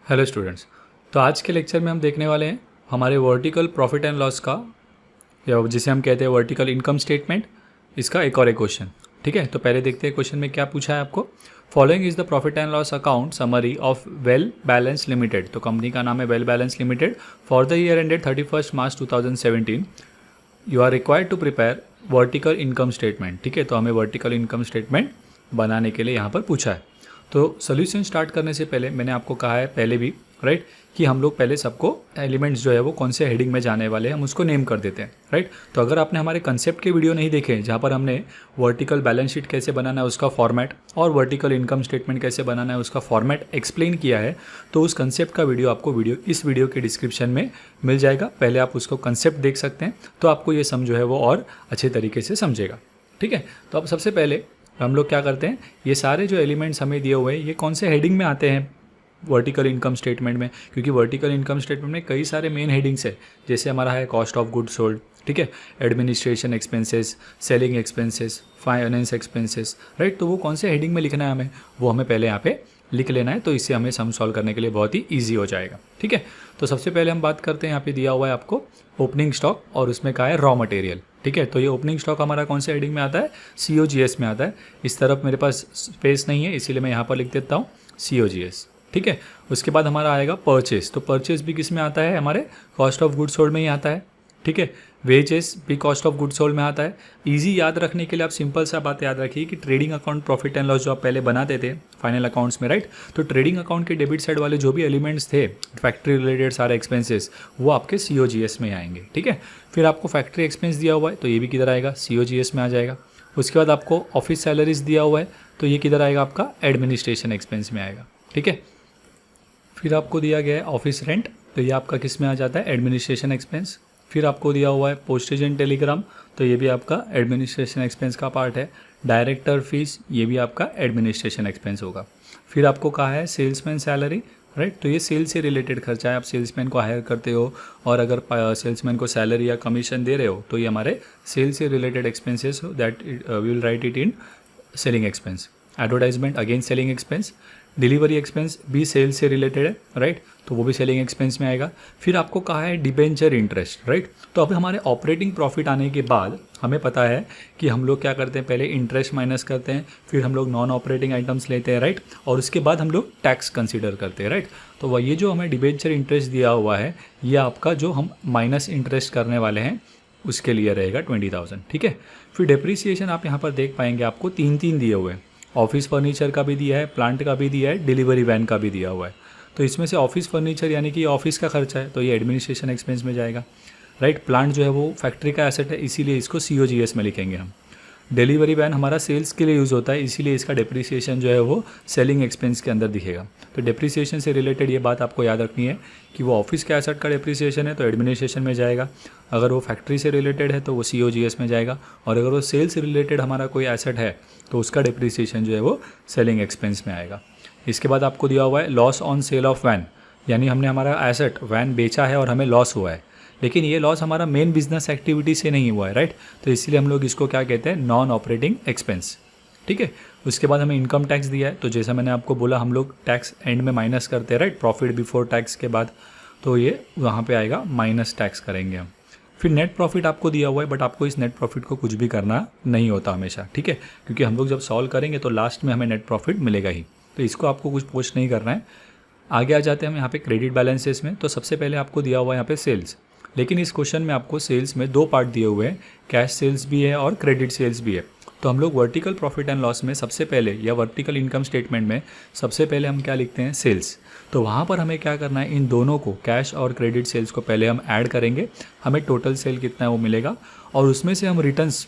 Hello students. तो आज के लेक्चर में हम देखने वाले हैं हमारे वर्टिकल प्रॉफिट एंड लॉस का, या जिसे हम कहते हैं वर्टिकल इनकम स्टेटमेंट, इसका एक और एक क्वेश्चन। ठीक है, तो पहले देखते हैं क्वेश्चन में क्या पूछा है आपको। Following is the profit and loss account summary of Well Balance Limited. तो कंपनी का नाम है Well Balance Limited. For the year ended 31 March 2017 you are required to prepare vertical income statement. ठीक है, तो हमें वर्टिकल इनकम स्टेटमेंट बनाने के लिए यहाँ पर पूछा है। तो सोल्यूशन स्टार्ट करने से पहले मैंने आपको कहा है पहले भी, राइट, कि हम लोग पहले सबको एलिमेंट्स जो है वो कौन से हेडिंग में जाने वाले हैं हम उसको नेम कर देते हैं, राइट। तो अगर आपने हमारे कंसेप्ट के वीडियो नहीं देखे जहाँ पर हमने वर्टिकल बैलेंस शीट कैसे बनाना है उसका फॉर्मेट और वर्टिकल इनकम स्टेटमेंट कैसे बनाना है उसका फॉर्मेट एक्सप्लेन किया है, तो उस कंसेप्ट का वीडियो आपको इस वीडियो के डिस्क्रिप्शन में मिल जाएगा। पहले आप उसको कंसेप्ट देख सकते हैं, तो आपको ये जो है वो और अच्छे तरीके से समझेगा। ठीक है, तो अब सबसे पहले हम लोग क्या करते हैं, ये सारे जो एलिमेंट्स हमें दिए हुए हैं ये कौन से हेडिंग में आते हैं वर्टिकल इनकम स्टेटमेंट में, क्योंकि वर्टिकल इनकम स्टेटमेंट में कई सारे मेन हेडिंग्स है। जैसे हमारा है कॉस्ट ऑफ गुड्स सोल्ड, ठीक है, administration expenses, selling expenses, finance expenses, right. तो वो कौन से हेडिंग में लिखना है हमें, वो हमें पहले यहाँ पे लिख लेना है, तो इससे हमें सम सॉल्व करने के लिए बहुत ही ईजी हो जाएगा। ठीक है, तो सबसे पहले हम बात करते हैं, यहाँ पे दिया हुआ है आपको ओपनिंग स्टॉक और उसमें कहा है रॉ मटेरियल। ठीक है, तो ये ओपनिंग स्टॉक हमारा कौन से हेडिंग में आता है, COGS में आता है। इस तरफ मेरे पास स्पेस नहीं है इसीलिए मैं यहाँ पर लिख देता हूँ COGS। ठीक है, उसके बाद हमारा आएगा परचेस। तो परचेस भी किस में आता है, हमारे कॉस्ट ऑफ गुड्स सोल्ड में ही आता है। ठीक है, वेजेस भी कॉस्ट ऑफ गुड्स सोल्ड में आता है। इजी याद रखने के लिए आप सिंपल सा बात याद रखिए कि trading account profit and loss जो आप पहले बनाते थे फाइनल अकाउंट्स में, राइट, तो ट्रेडिंग अकाउंट के डेबिट साइड वाले जो भी एलिमेंट्स थे, फैक्ट्री रिलेटेड सारे एक्सपेंसेस, वो आपके COGS में आएंगे। ठीक है, फिर आपको फैक्ट्री एक्सपेंस दिया हुआ है तो ये भी किधर आएगा, COGS में आ जाएगा। उसके बाद आपको ऑफिस सैलरीज दिया हुआ है तो ये किधर आएगा, आपका एडमिनिस्ट्रेशन एक्सपेंस में आएगा। ठीक है, फिर आपको दिया गया है ऑफिस रेंट, तो ये आपका किस में आ जाता है, एडमिनिस्ट्रेशन एक्सपेंस। फिर आपको दिया हुआ है पोस्टेज एंड टेलीग्राम, तो ये भी आपका एडमिनिस्ट्रेशन एक्सपेंस का पार्ट है। डायरेक्टर फीस, ये भी आपका एडमिनिस्ट्रेशन एक्सपेंस होगा। फिर आपको कहा है सेल्समैन सैलरी, राइट, तो ये सेल्स से रिलेटेड खर्चा है। आप सेल्समैन को हायर करते हो और अगर सेल्समैन को सैलरी या कमीशन दे रहे हो तो ये हमारे सेल्स से रिलेटेड एक्सपेंसेस हो, that we will write it in selling expense. Advertisement again selling expense. Delivery expense भी सेल्स से रिलेटेड है, राइट, तो वो भी सेलिंग एक्सपेंस में आएगा। फिर आपको कहा है डिबेंचर इंटरेस्ट, राइट। तो अब हमारे ऑपरेटिंग प्रॉफिट आने के बाद हमें पता है कि हम लोग क्या करते हैं, पहले इंटरेस्ट माइनस करते हैं, फिर हम लोग नॉन ऑपरेटिंग आइटम्स लेते हैं, राइट, और उसके बाद हम लोग टैक्स कंसीडर करते हैं, राइट। तो वह ये जो हमें डिबेंचर इंटरेस्ट दिया हुआ है ये आपका जो हम माइनस इंटरेस्ट करने वाले हैं उसके लिए रहेगा 20,000। ठीक है, फिर डेप्रीसिएशन आप यहाँ पर देख पाएंगे आपको तीन दिए हुए हैं। ऑफिस फर्नीचर का भी दिया है, प्लांट का भी दिया है, डिलीवरी वैन का भी दिया हुआ है। तो इसमें से ऑफिस फर्नीचर यानी कि ऑफिस का खर्चा है तो ये एडमिनिस्ट्रेशन एक्सपेंस में जाएगा, राइट। प्लांट जो है वो फैक्ट्री का एसेट है इसीलिए इसको COGS में लिखेंगे हम। डिलीवरी वैन हमारा सेल्स के लिए यूज़ होता है इसीलिए इसका डेप्रीसिएशन जो है वो सेलिंग एक्सपेंस के अंदर दिखेगा। तो डेप्रीसिएशन से रिलेटेड ये बात आपको याद रखनी है कि वो ऑफिस के एसेट का डेप्रीसिएशन है तो एडमिनिस्ट्रेशन में जाएगा, अगर वो फैक्ट्री से रिलेटेड है तो वो COGS में जाएगा, और अगर वो सेल्स से रिलेटेड हमारा कोई एसेट है तो उसका डेप्रीसिएशन जो है वो सेलिंग एक्सपेंस में आएगा। इसके बाद आपको दिया हुआ है loss on sale of van, यानी हमने हमारा एसेट वैन बेचा है और हमें लॉस हुआ है, लेकिन ये लॉस हमारा मेन बिजनेस एक्टिविटी से नहीं हुआ है, राइट, तो इसलिए हम लोग इसको क्या कहते हैं, नॉन ऑपरेटिंग एक्सपेंस। ठीक है, उसके बाद हमें इनकम टैक्स दिया है, तो जैसा मैंने आपको बोला हम लोग टैक्स एंड में माइनस करते हैं, राइट, प्रॉफिट बिफोर टैक्स के बाद, तो ये वहाँ पे आएगा माइनस टैक्स करेंगे हम। फिर नेट प्रॉफिट आपको दिया हुआ है, बट आपको इस नेट प्रॉफिट को कुछ भी करना नहीं होता हमेशा, ठीक है, क्योंकि हम लोग जब सॉल्व करेंगे तो लास्ट में हमें नेट प्रॉफिट मिलेगा ही, तो इसको आपको कुछ पोस्ट नहीं करना है। आगे आ जाते हैं हम यहाँ पे क्रेडिट बैलेंसेस में। तो सबसे पहले आपको दिया हुआ है यहाँ पे सेल्स, लेकिन इस क्वेश्चन में आपको सेल्स में दो पार्ट दिए हुए हैं, कैश सेल्स भी है और क्रेडिट सेल्स भी है। तो हम लोग वर्टिकल प्रॉफिट एंड लॉस में सबसे पहले, या वर्टिकल इनकम स्टेटमेंट में सबसे पहले हम क्या लिखते हैं, सेल्स। तो वहाँ पर हमें क्या करना है, इन दोनों को, कैश और क्रेडिट सेल्स को पहले हम ऐड करेंगे, हमें टोटल सेल कितना है वो मिलेगा, और उसमें से हम रिटर्न्स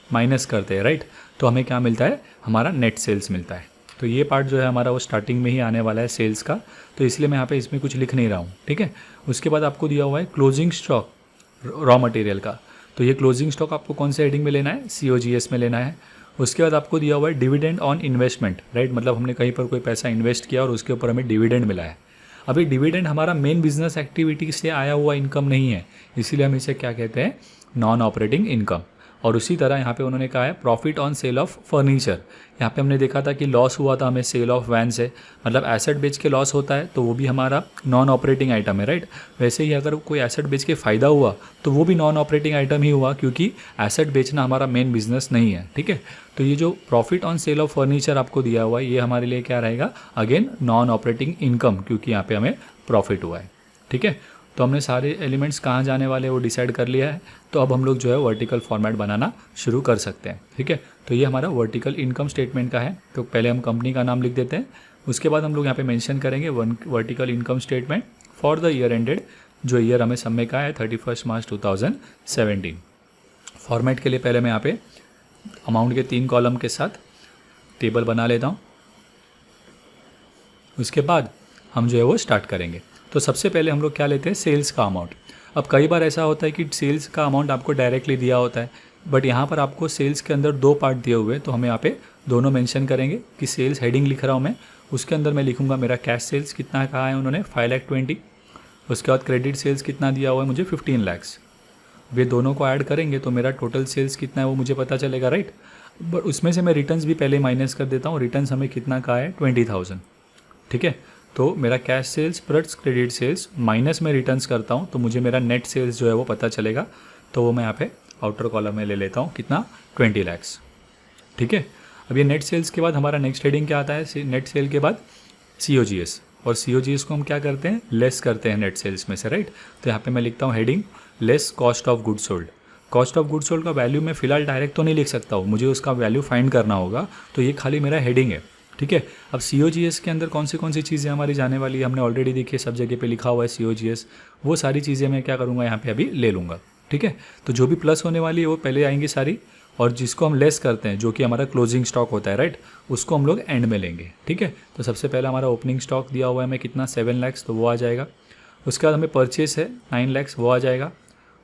माइनस करते हैं, राइट, तो हमें क्या मिलता है, हमारा नेट सेल्स मिलता है। तो ये पार्ट जो है हमारा वो स्टार्टिंग में ही आने वाला है सेल्स का, तो इसलिए मैं यहाँ पे इसमें कुछ लिख नहीं रहा हूँ, ठीक है। उसके बाद आपको दिया हुआ है क्लोजिंग स्टॉक रॉ मटेरियल का, तो ये क्लोजिंग स्टॉक आपको कौन से हेडिंग में लेना है, COGS में लेना है। उसके बाद आपको दिया हुआ है डिविडेंड ऑन इन्वेस्टमेंट, राइट, मतलब हमने कहीं पर कोई पैसा इन्वेस्ट किया और उसके ऊपर हमें डिविडेंड मिला है। अभी डिविडेंड हमारा मेन बिजनेस एक्टिविटी से आया हुआ इनकम नहीं है, इसीलिए हम इसे क्या कहते हैं, नॉन ऑपरेटिंग इनकम। और उसी तरह यहाँ पे उन्होंने कहा है profit on sale of furniture. यहाँ पे हमने देखा था कि लॉस हुआ था हमें सेल ऑफ वैन से, मतलब एसेट बेच के लॉस होता है तो वो भी हमारा नॉन ऑपरेटिंग आइटम है, राइट। वैसे ही अगर कोई एसेट बेच के फ़ायदा हुआ तो वो भी नॉन ऑपरेटिंग आइटम ही हुआ, क्योंकि एसेट बेचना हमारा मेन बिजनेस नहीं है, ठीक है। तो ये जो profit on sale of furniture आपको दिया हुआ है ये हमारे लिए क्या रहेगा, अगेन नॉन ऑपरेटिंग इनकम, क्योंकि यहाँ पे हमें प्रॉफिट हुआ है, ठीक है। तो हमने सारे एलिमेंट्स कहाँ जाने वाले हैं वो डिसाइड कर लिया है। तो अब हम लोग जो है वर्टिकल फॉर्मेट बनाना शुरू कर सकते हैं, ठीक है। तो ये हमारा वर्टिकल इनकम स्टेटमेंट का है। तो पहले हम कंपनी का नाम लिख देते हैं, उसके बाद हम लोग यहाँ पे मेंशन करेंगे vertical income statement for the year ended, जो ईयर हमें समय का है 31 मार्च 2017। फॉर्मेट के लिए पहले मैं यहाँ पे अमाउंट के 3 कॉलम के साथ टेबल बना लेता हूँ, उसके बाद हम जो है वो स्टार्ट करेंगे। तो सबसे पहले हम लोग क्या लेते हैं, सेल्स का अमाउंट। अब कई बार ऐसा होता है कि सेल्स का अमाउंट आपको डायरेक्टली दिया होता है, बट यहाँ पर आपको सेल्स के अंदर 2 पार्ट दिए हुए हैं, तो हमें यहाँ पे दोनों मेंशन करेंगे कि सेल्स हेडिंग लिख रहा हूँ मैं, उसके अंदर मैं लिखूँगा मेरा कैश सेल्स कितना कहा है उन्होंने 5,20,000, उसके बाद क्रेडिट सेल्स कितना दिया हुआ है मुझे 15 लाख। वे दोनों को ऐड करेंगे तो मेरा टोटल सेल्स कितना है वो मुझे पता चलेगा, राइट। बट उसमें से मैं रिटर्न्स भी पहले माइनस कर देता हूँ। रिटर्न्स हमें कितना कहा है 20,000, ठीक है। तो मेरा cash sales plus credit sales minus में रिटर्न्स करता हूँ तो मुझे मेरा नेट सेल्स जो है वो पता चलेगा। तो वो मैं यहाँ पे आउटर कॉलम में ले लेता हूँ कितना 20 लाख, ठीक है। अब ये नेट सेल्स के बाद हमारा नेक्स्ट हेडिंग क्या आता है, नेट सेल के बाद COGS, और COGS को हम क्या करते हैं, लेस करते हैं नेट सेल्स में से, राइट। तो यहाँ पे मैं लिखता हूँ heading less cost of good sold. Cost of good sold का वैल्यू मैं फिलहाल डायरेक्ट तो नहीं लिख सकता हूँ, मुझे उसका वैल्यू फाइंड करना होगा, तो ये खाली मेरा हेडिंग है, ठीक है। अब COGS के अंदर कौन सी चीज़ें हमारी जाने वाली है हमने ऑलरेडी देखी है, सब जगह पे लिखा हुआ है COGS, वो सारी चीज़ें मैं क्या करूँगा यहाँ पे अभी ले लूँगा, ठीक है। तो जो भी प्लस होने वाली है वो पहले आएंगी सारी, और जिसको हम लेस करते हैं जो कि हमारा क्लोजिंग स्टॉक होता है, राइट, उसको हम लोग एंड में लेंगे, ठीक है। तो सबसे पहले हमारा ओपनिंग स्टॉक दिया हुआ है हमें कितना 7 लाख, तो वो आ जाएगा। उसके बाद हमें परचेस है 9 लाख, वो आ जाएगा।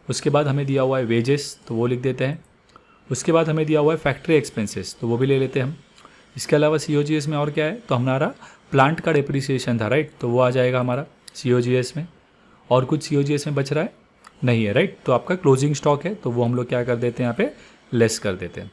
उसके बाद हमें दिया हुआ है वेजेस, तो वो लिख देते हैं। उसके बाद हमें दिया हुआ है फैक्ट्री एक्सपेंसेस, तो वो भी ले लेते हैं हम। इसके अलावा COGS में और क्या है, तो हमारा प्लांट का डिप्रिसिएशन था, राइट, तो वो आ जाएगा हमारा COGS में। और कुछ COGS में बच रहा है नहीं है, राइट। तो आपका क्लोजिंग स्टॉक है तो वो हम लोग क्या कर देते हैं यहाँ पे लेस कर देते हैं।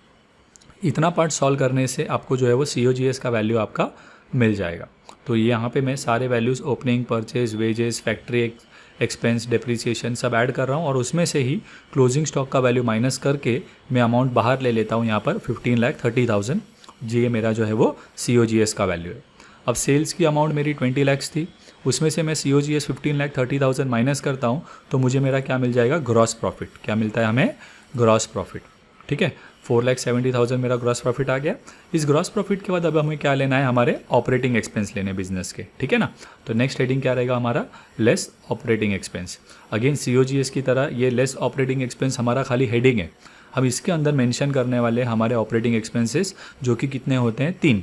इतना पार्ट सॉल्व करने से आपको जो है वो COGS का वैल्यू आपका मिल जाएगा। तो ये यहाँ पे मैं सारे values opening, purchase, wages, factory expense, depreciation सब ऐड कर रहा हूँ, और उसमें से ही क्लोजिंग स्टॉक का वैल्यू माइनस करके मैं अमाउंट बाहर ले लेता हूँ यहाँ पर 15,30,000, ये मेरा जो है वो COGS का वैल्यू है। अब सेल्स की अमाउंट मेरी 20 लाख थी, उसमें से मैं COGS 15,30,000 माइनस करता हूँ तो मुझे मेरा क्या मिल जाएगा, ग्रॉस प्रॉफिट। क्या मिलता है हमें, ग्रॉस प्रॉफिट, ठीक है। 4,70,000 मेरा ग्रॉस प्रॉफिट आ गया। इस ग्रॉस प्रॉफिट के बाद अब हमें क्या लेना है, हमारे ऑपरेटिंग एक्सपेंस लेने बिजनेस के, ठीक है ना। तो नेक्स्ट हेडिंग क्या रहेगा हमारा, less operating expense. Again COGS की तरह ये लेस ऑपरेटिंग एक्सपेंस हमारा खाली हेडिंग है। हम इसके अंदर मेंशन करने वाले हमारे ऑपरेटिंग एक्सपेंसेस, जो कि कितने होते हैं 3,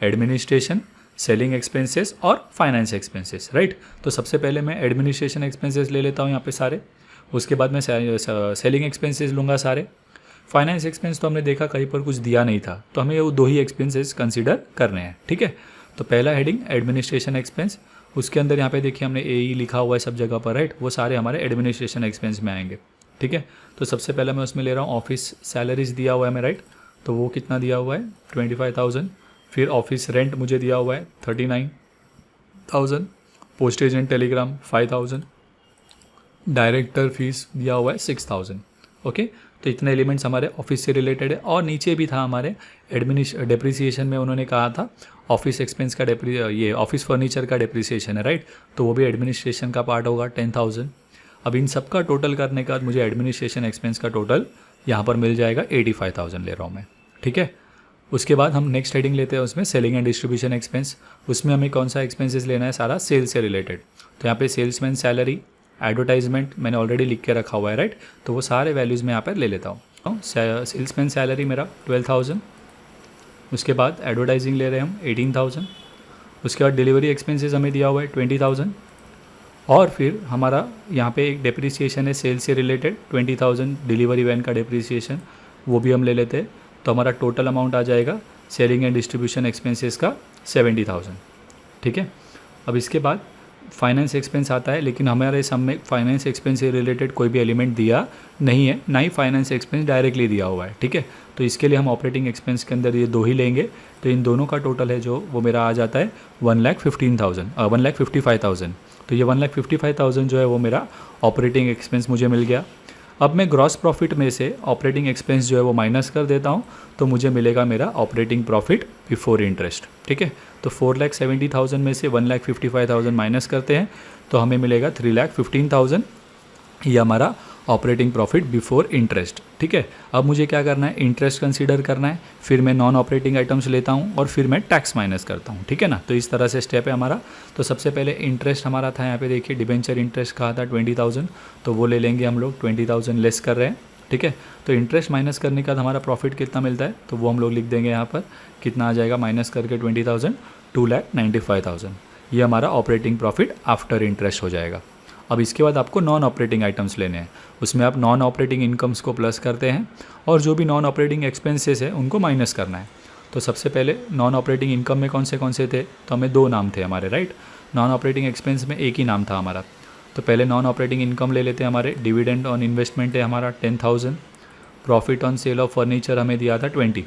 एडमिनिस्ट्रेशन, सेलिंग एक्सपेंसेस और फाइनेंस एक्सपेंसेस, राइट। तो सबसे पहले मैं एडमिनिस्ट्रेशन एक्सपेंसेस ले लेता हूँ यहाँ पे सारे, उसके बाद मैं सेलिंग एक्सपेंसेस लूँगा सारे। फाइनेंस एक्सपेंस तो हमने देखा कहीं पर कुछ दिया नहीं था, तो हमें वो 2 ही एक्सपेंसेस कंसीडर करने हैं, ठीक है। तो पहला हेडिंग एडमिनिस्ट्रेशन एक्सपेंस, उसके अंदर यहाँ पे देखिए हमने AE लिखा हुआ है सब जगह पर, राइट, वो सारे हमारे एडमिनिस्ट्रेशन एक्सपेंस में आएंगे, ठीक है। तो सबसे पहले मैं उसमें ले रहा हूँ ऑफिस सैलरीज दिया हुआ है मैं, राइट, तो वो कितना दिया हुआ है 25,000। फिर ऑफिस रेंट मुझे दिया हुआ है 39,000, postage and Telegram 5,000, director fees दिया हुआ है 6,000, ओके। तो इतने एलिमेंट्स हमारे ऑफिस से रिलेटेड है। और नीचे भी था हमारे डेप्रिसिएशन में उन्होंने कहा था ऑफिस एक्सपेंस का ये ऑफिस फर्नीचर का डेप्रिसिएशन है, राइट, तो वो भी एडमिनिस्ट्रेशन का पार्ट होगा 10,000। अब इन सब का टोटल करने के बाद मुझे एडमिनिस्ट्रेशन एक्सपेंस का टोटल यहाँ पर मिल जाएगा 85,000 ले रहा हूँ मैं, ठीक है। उसके बाद हम नेक्स्ट हेडिंग लेते हैं उसमें सेलिंग एंड डिस्ट्रीब्यूशन एक्सपेंस। उसमें हमें कौन सा एक्सपेंसेस लेना है, सारा सेल्स से रिलेटेड। तो यहाँ पे सेल्समैन सैलरी, एडवर्टाइजमेंट मैंने ऑलरेडी लिख के रखा हुआ है, राइट, तो वो सारे वैल्यूज़ मैं यहाँ पर ले लेता हूँ। सेल्समैन सैलरी मेरा 12,000, उसके बाद एडवर्टाइजिंग ले रहे हैं हम 18,000, उसके बाद डिलीवरी एक्सपेंसेस हमें दिया हुआ है 20,000, और फिर हमारा यहाँ पे एक डेप्रिसिएशन है सेल्स से रिलेटेड 20,000, डिलीवरी वैन का डेप्रिसिएशन वो भी हम ले लेते हैं। तो हमारा टोटल अमाउंट आ जाएगा सेलिंग एंड डिस्ट्रीब्यूशन एक्सपेंसेस का 70,000, ठीक है। अब इसके बाद फाइनेंस एक्सपेंस आता है, लेकिन हमारे सम में फाइनेंस एक्सपेंस से रिलेटेड कोई भी एलिमेंट दिया नहीं है, ना ही फाइनेंस एक्सपेंस डायरेक्टली दिया हुआ है, ठीक है। तो इसके लिए हम ऑपरेटिंग एक्सपेंस के अंदर ये दो ही लेंगे, तो इन दोनों का टोटल है जो वो मेरा आ जाता है 1,55,000। तो ये 1,55,000 जो है वो मेरा ऑपरेटिंग एक्सपेंस मुझे मिल गया। अब मैं ग्रॉस प्रॉफिट में से ऑपरेटिंग एक्सपेंस जो है वो माइनस कर देता हूँ, तो मुझे मिलेगा मेरा ऑपरेटिंग प्रॉफिट बिफोर इंटरेस्ट, ठीक है। तो 4,70,000 में से 1,55,000 माइनस करते हैं तो हमें मिलेगा 3,15,000, ये हमारा ऑपरेटिंग प्रॉफिट बिफोर इंटरेस्ट, ठीक है। अब मुझे क्या करना है, इंटरेस्ट कंसीडर करना है, फिर मैं नॉन ऑपरेटिंग आइटम्स लेता हूँ और फिर मैं टैक्स माइनस करता हूँ, ठीक है ना। तो इस तरह से स्टेप है हमारा। तो सबसे पहले इंटरेस्ट हमारा था, यहाँ पे देखिए डिबेंचर इंटरेस्ट कहा था 20,000, तो वो ले लेंगे हम लोग, 20,000 लेस कर रहे हैं, ठीक है। तो इंटरेस्ट माइनस करने के बाद हमारा प्रॉफिट कितना मिलता है, तो वो हम लोग लिख देंगे यहाँ पर, कितना आ जाएगा माइनस करके 20,000, 2,95,000, ये हमारा ऑपरेटिंग प्रॉफिट आफ्टर इंटरेस्ट हो जाएगा। अब इसके बाद आपको नॉन ऑपरेटिंग आइटम्स लेने हैं, उसमें आप नॉन ऑपरेटिंग इनकम्स को प्लस करते हैं और जो भी नॉन ऑपरेटिंग एक्सपेंसेस है उनको माइनस करना है। तो सबसे पहले नॉन ऑपरेटिंग इनकम में कौन से थे, तो हमें दो नाम थे हमारे, राइट। नॉन ऑपरेटिंग एक्सपेंस में एक ही नाम था हमारा। तो पहले नॉन ऑपरेटिंग इनकम ले लेते हैं हमारे। डिविडेंड ऑन इन्वेस्टमेंट है हमारा 10,000, profit on sale of furniture हमें दिया था 20,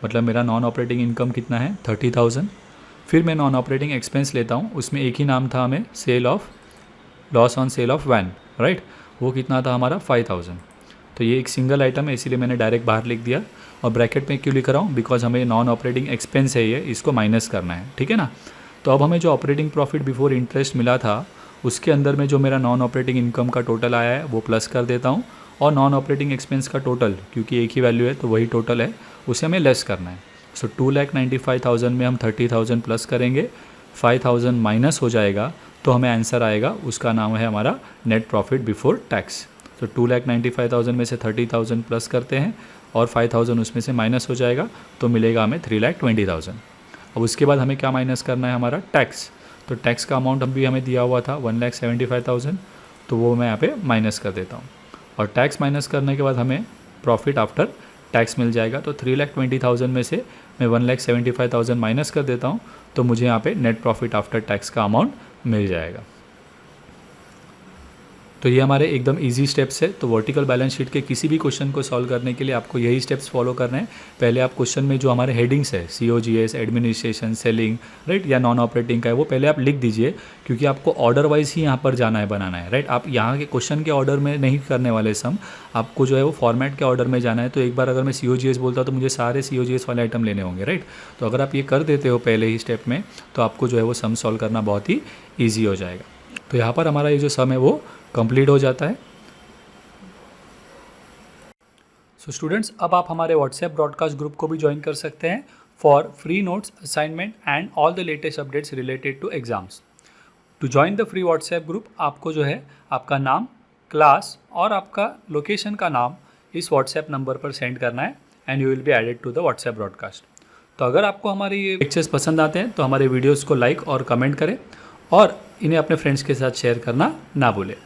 मतलब मेरा नॉन ऑपरेटिंग इनकम कितना है 30,000। फिर मैं नॉन ऑपरेटिंग एक्सपेंस लेता हूँ, उसमें एक ही नाम था हमें, sale of loss on sale of van, right, वो कितना था हमारा 5,000। तो ये एक सिंगल आइटम है, इसीलिए मैंने डायरेक्ट बाहर लिख दिया। और ब्रैकेट में क्यों लिख रहा हूँ, बिकॉज हमें नॉन ऑपरेटिंग एक्सपेंस है ये, इसको माइनस करना है, ठीक है ना। तो अब हमें जो ऑपरेटिंग प्रॉफिट बिफोर इंटरेस्ट मिला था उसके अंदर में जो मेरा नॉन ऑपरेटिंग इनकम का टोटल आया है वो प्लस कर देता हूँ, और नॉन ऑपरेटिंग एक्सपेंस का टोटल, क्योंकि एक ही वैल्यू है तो वही टोटल है, उसे हमें लेस करना है। सो 2,95,000 में हम 30,000 प्लस करेंगे, 5,000 माइनस हो जाएगा, तो हमें आंसर आएगा, उसका नाम है हमारा नेट प्रॉफिट बिफोर टैक्स। तो 2,95,000 में से 30,000 प्लस करते हैं और 5,000 उसमें से माइनस हो जाएगा, तो मिलेगा हमें 3,20,000। अब उसके बाद हमें क्या माइनस करना है, हमारा टैक्स। तो टैक्स का अमाउंट अभी हमें दिया हुआ था 1,75,000, तो वो मैं यहाँ पे माइनस कर देता हूँ। और टैक्स माइनस करने के बाद हमें प्रॉफिट आफ्टर टैक्स मिल जाएगा। तो 3,20,000 में से मैं 1,75,000 माइनस कर देता हूँ, तो मुझे यहाँ पे नेट प्रॉफिट आफ्टर टैक्स का अमाउंट मिल जाएगा। तो ये हमारे एकदम इजी स्टेप्स है। तो वर्टिकल बैलेंस शीट के किसी भी क्वेश्चन को सॉल्व करने के लिए आपको यही स्टेप्स फॉलो करने हैं। पहले आप क्वेश्चन में जो हमारे हेडिंग्स है, COGS, एडमिनिस्ट्रेशन, सेलिंग, राइट, या नॉन ऑपरेटिंग का है, वो पहले आप लिख दीजिए, क्योंकि आपको ऑर्डर वाइज ही यहाँ पर जाना है, बनाना है, राइट। आप यहाँ के क्वेश्चन के ऑर्डर में नहीं करने वाले सम, आपको जो है वो फॉर्मेट के ऑर्डर में जाना है। तो एक बार अगर मैं COGS बोलता तो मुझे सारे COGS वाले आइटम लेने होंगे, राइट। तो अगर आप ये कर देते हो पहले ही स्टेप में, तो आपको जो है वो सम सॉल्व करना बहुत ही ईजी हो जाएगा। तो यहाँ पर हमारा ये जो सम है वो कंप्लीट हो जाता है। सो स्टूडेंट्स, अब आप हमारे व्हाट्सएप ब्रॉडकास्ट ग्रुप को भी ज्वाइन कर सकते हैं for free notes, assignment and all the latest updates related to exams. To join the free WhatsApp group, आपको जो है आपका नाम, क्लास और आपका लोकेशन का नाम इस व्हाट्सएप नंबर पर सेंड करना है and you will be added to the WhatsApp broadcast. तो अगर आपको हमारे ये लेक्चर्स पसंद आते हैं तो हमारे वीडियोज़ को लाइक और कमेंट करें और इन्हें अपने फ्रेंड्स के साथ शेयर करना ना भूलें।